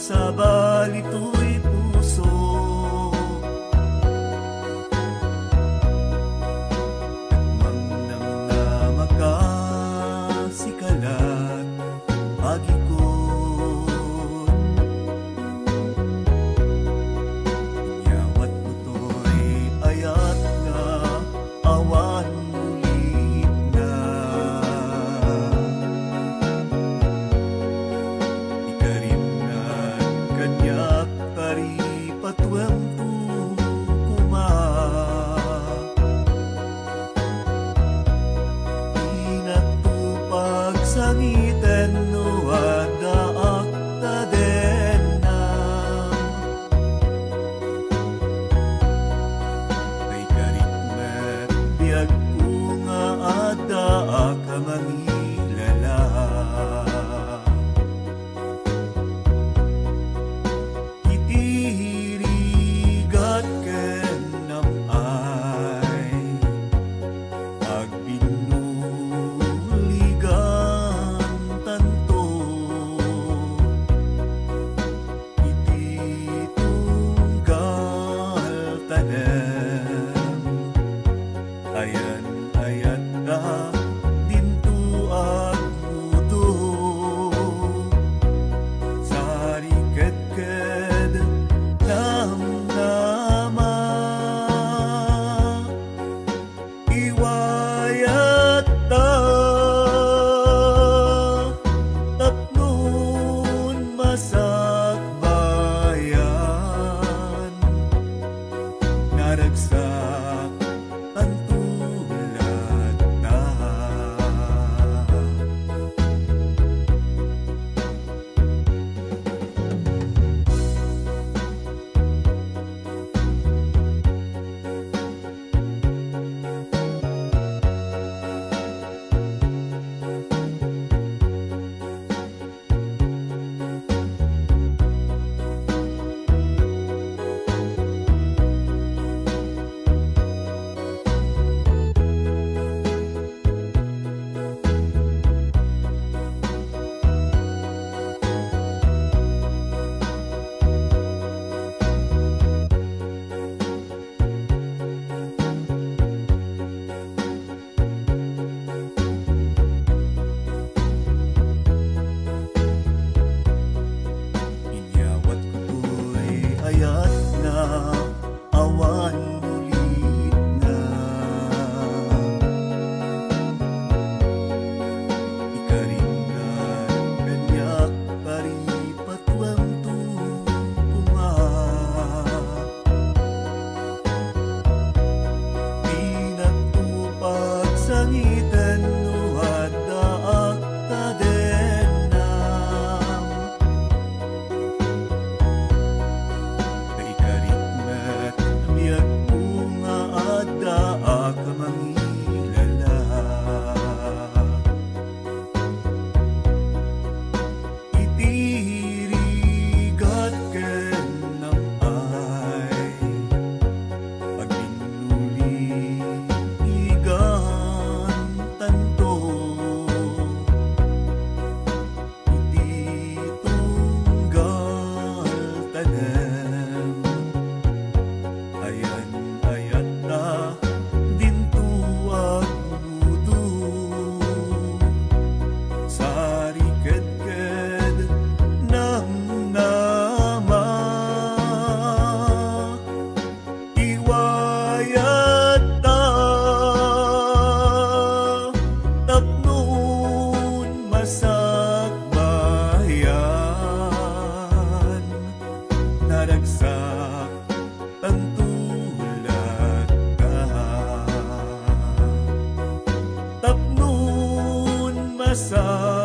sa balito'y puso. Nagmang nang na makasikalat agikot. Inyawat ko to'y ayat na awan ulit na. Ikarimnan kanyak tari patuwang kuma. Inatupag sangitan no adaak tadena. Ay karikmet biag ko nga adaak kamangilala. Itirigat ken nam ay agbinuligan tanto. Iti tunggal tanem ayan ayat da dinto agmudo. Sari ked nama iwayat ta tapnon masak bayan naragsak ang tulad ta. Inyawat ko to'y ayat na awan ulit na. Ikarimnan kanyak tari patuwang kuma. Pinagtupag sangitan no adaak tadenam. Kay karikmet miag bunga adaak kamangilala. Itirigat ken nam ay agbinuligan tanto. Iti tunggal tanem ayan ayat ta dinto agmudo. Sari ked nang nama iwayat ta tapnon masak bayan naragsak ang tulad ka. Tapnon masak